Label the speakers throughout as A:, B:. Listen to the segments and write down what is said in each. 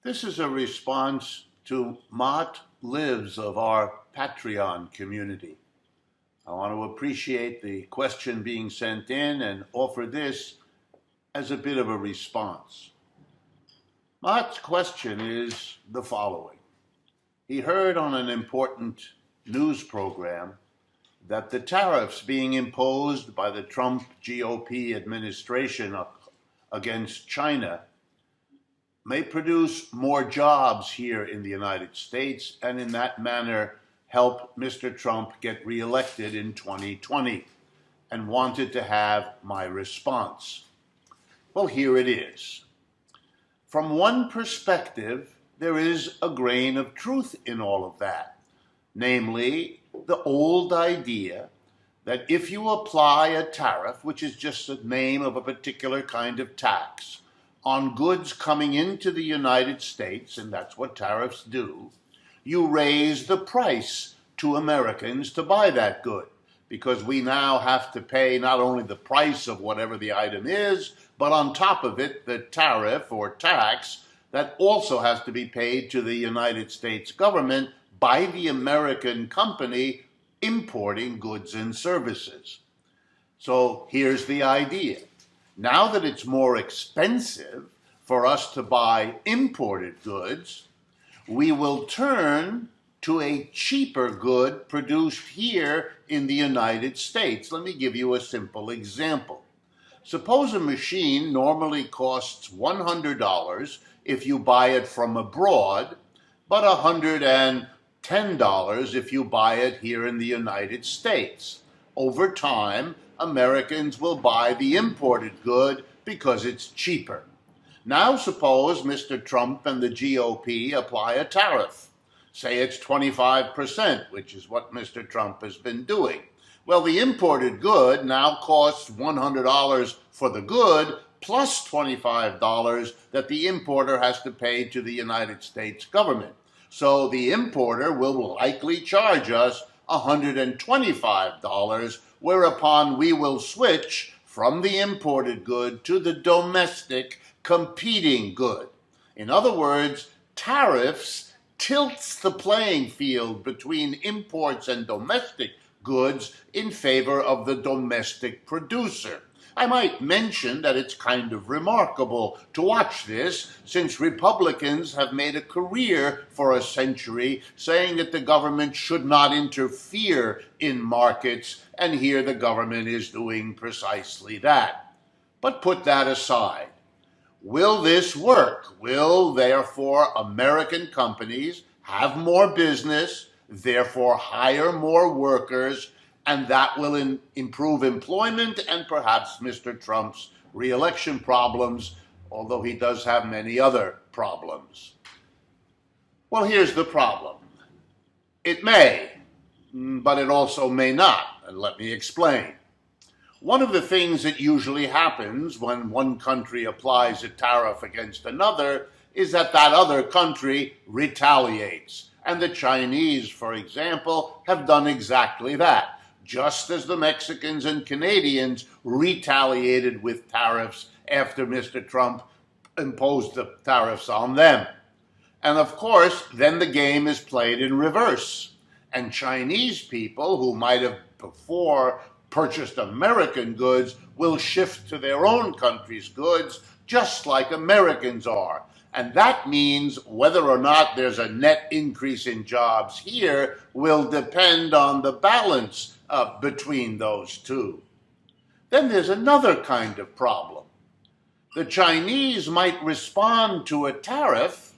A: This is a response to Mott Lives of our Patreon community. I want to appreciate the question being sent in and offer this as a bit of a response. Mott's question is the following. He heard on an important news program that the tariffs being imposed by the Trump GOP administration against China may produce more jobs here in the United States and in that manner help Mr. Trump get reelected in 2020, and wanted to have my response. Well, here it is. From one perspective, there is a grain of truth in all of that, namely the old idea that if you apply a tariff, which is just the name of a particular kind of tax, on goods coming into the United States, and that's what tariffs do, you raise the price to Americans to buy that good, because we now have to pay not only the price of whatever the item is, but on top of it, the tariff or tax that also has to be paid to the United States government by the American company importing goods and services. So here's the idea. Now that it's more expensive for us to buy imported goods, we will turn to a cheaper good produced here in the United States. Let me give you a simple example. Suppose a machine normally costs $100 if you buy it from abroad, but $110 if you buy it here in the United States. Over time, Americans will buy the imported good because it's cheaper. Now suppose Mr. Trump and the GOP apply a tariff. Say it's 25%, which is what Mr. Trump has been doing. Well, the imported good now costs $100 for the good plus $25 that the importer has to pay to the United States government. So the importer will likely charge us $125, whereupon we will switch from the imported good to the domestic competing good. In other words, tariffs tilts the playing field between imports and domestic goods in favor of the domestic producer. I might mention that it's kind of remarkable to watch this, since Republicans have made a career for a century saying that the government should not interfere in markets, and here the government is doing precisely that. But put that aside. Will this work? Will, therefore, American companies have more business, therefore hire more workers, and that will improve employment and perhaps Mr. Trump's re-election problems, although he does have many other problems? Well, here's the problem. It may, but it also may not, and let me explain. One of the things that usually happens when one country applies a tariff against another is that that other country retaliates. And the Chinese, for example, have done exactly that, just as the Mexicans and Canadians retaliated with tariffs after Mr. Trump imposed the tariffs on them. And of course, then the game is played in reverse. And Chinese people who might have before purchased American goods will shift to their own country's goods, just like Americans are. And that means whether or not there's a net increase in jobs here will depend on the balance between those two. Then there's another kind of problem. The Chinese might respond to a tariff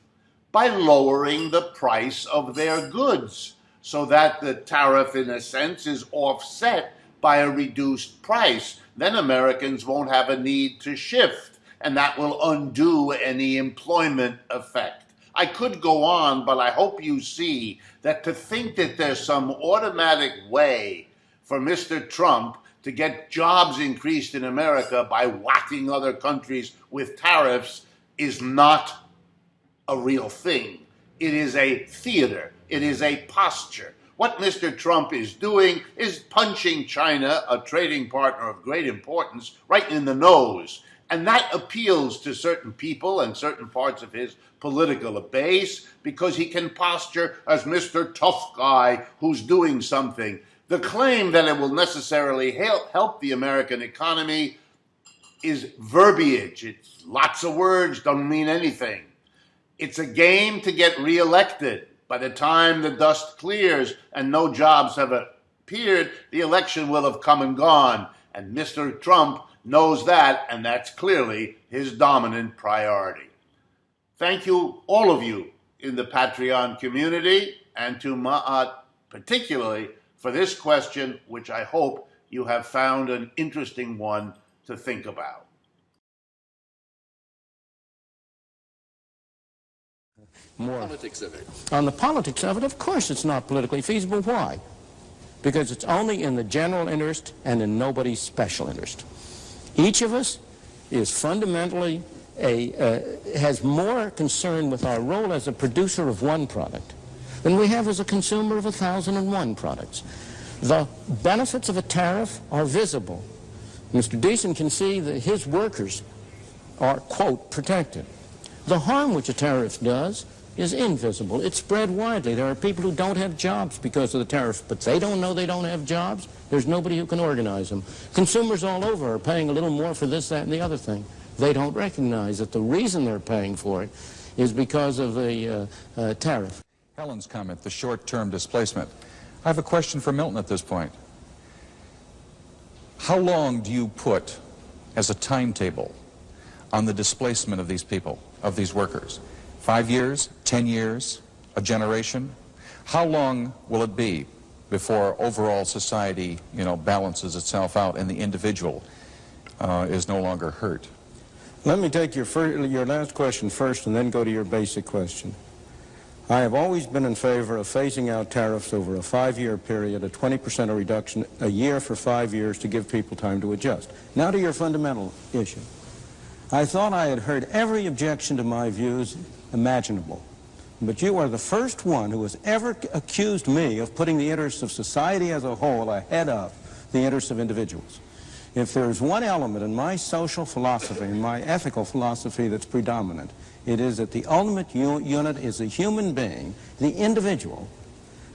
A: by lowering the price of their goods, so that the tariff, in a sense, is offset by a reduced price. Then Americans won't have a need to shift, and that will undo any employment effect. I could go on, but I hope you see that to think that there's some automatic way for Mr. Trump to get jobs increased in America by whacking other countries with tariffs is not a real thing. It is a theater. It is a posture. What Mr. Trump is doing is punching China, a trading partner of great importance, right in the nose. And that appeals to certain people and certain parts of his political base because he can posture as Mr. Tough Guy who's doing something. The claim that it will necessarily help the American economy is verbiage. It's lots of words, don't mean anything. It's a game to get reelected. By the time the dust clears and no jobs have appeared, the election will have come and gone. And Mr. Trump knows that, and that's clearly his dominant priority. Thank you, all of you in the Patreon community, and to Ma'at particularly for this question, which I hope you have found an interesting one to think about.
B: More.
C: Politics of it.
B: On the politics of it, of course it's not politically feasible. Why? Because it's only in the general interest and in nobody's special interest. Each of us is fundamentally has more concern with our role as a producer of one product than we have as a consumer of 1,001 products. The benefits of a tariff are visible. Mr. Deason can see that his workers are, quote, protected. The harm which a tariff does is invisible. It's spread widely. There are people who don't have jobs because of the tariff, but they don't know they don't have jobs. There's nobody who can organize them. Consumers all over are paying a little more for this, that, and the other thing. They don't recognize that the reason they're paying for it is because of the tariff.
D: Helen's comment, the short-term displacement. I have a question for Milton at this point. How long do you put as a timetable on the displacement of these people, of these workers? 5 years, 10 years, a generation? How long will it be before overall society, balances itself out and the individual is no longer hurt?
B: Let me take your last question first and then go to your basic question. I have always been in favor of phasing out tariffs over a 5-year period, a 20% reduction a year for 5 years to give people time to adjust. Now to your fundamental issue. I thought I had heard every objection to my views imaginable, but you are the first one who has ever accused me of putting the interests of society as a whole ahead of the interests of individuals. If there's one element in my social philosophy, in my ethical philosophy that's predominant, it is that the ultimate unit is the human being, the individual,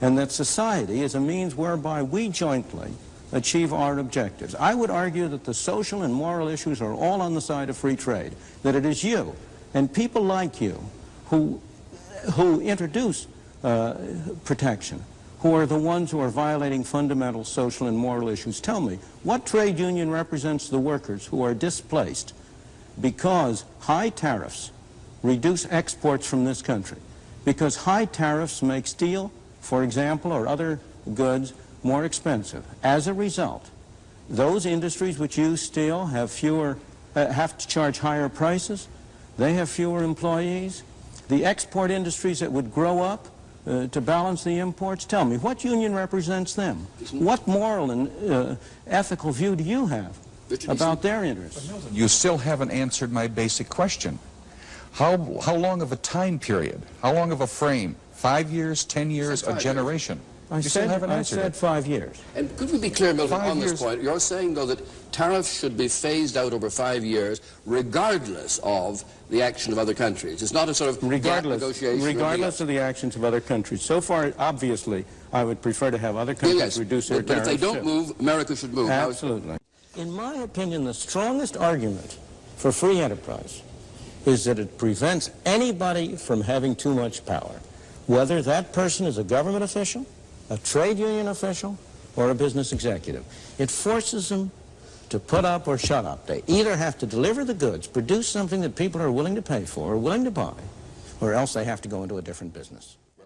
B: and that society is a means whereby we jointly achieve our objectives. I would argue that the social and moral issues are all on the side of free trade, that it is you and people like you who introduce protection, who are the ones who are violating fundamental social and moral issues. Tell me, what trade union represents the workers who are displaced because high tariffs reduce exports from this country? Because high tariffs make steel, for example, or other goods more expensive. As a result, those industries which use steel have have to charge higher prices. They have fewer employees. The export industries that would grow up to balance the imports, tell me, what union represents them? What moral and ethical view do you have about their interests?
D: You still haven't answered my basic question. How long of a time period? How long of a frame? 5 years, 10 years, a generation?
B: I said 5 years.
C: And could we be clear, Milton, on this
D: 5 years.
C: point? You're saying, though, that tariffs should be phased out over 5 years, regardless of the action of other countries. It's not a sort of negotiation.
B: Regardless of the actions of other countries. So far, obviously, I would prefer to have other countries reduce their tariffs.
C: But if they don't move, America should move.
B: Absolutely. In my opinion, the strongest argument for free enterprise is that it prevents anybody from having too much power, whether that person is a government official, a trade union official, or a business executive. It forces them to put up or shut up. They either have to deliver the goods, produce something that people are willing to pay for or willing to buy, or else they have to go into a different business.